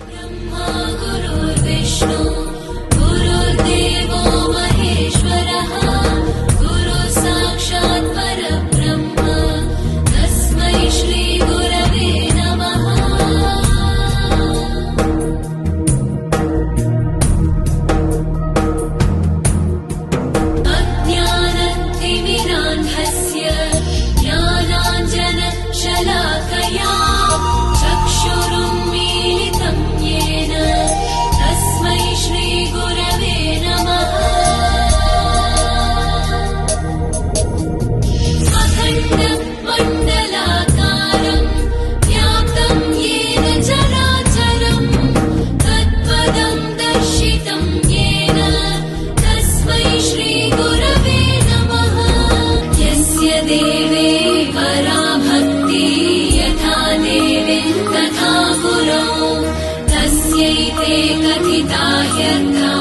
ब्रह्मा गुरुर्विष्णु गुरुर्देवो महेश्वरः गुरुः साक्षात् परब्रह्म तस्मै श्री गुरवे नमः। अज्ञानतिमिरान्धस्य ज्ञानाञ्जनशलाकया चक्षुरुन्मीलितं येन तस्मै श्री गुरवे नमः। अखण्डमण्डलाकारं व्याप्तं येन चराचरं तत्पदं दर्शितं येन तस्मै श्री गुरवे नमः। यस्य देवे परा भक्ति यथा देवे तथा गुरौ तस्यैते कथिता ह्यर्था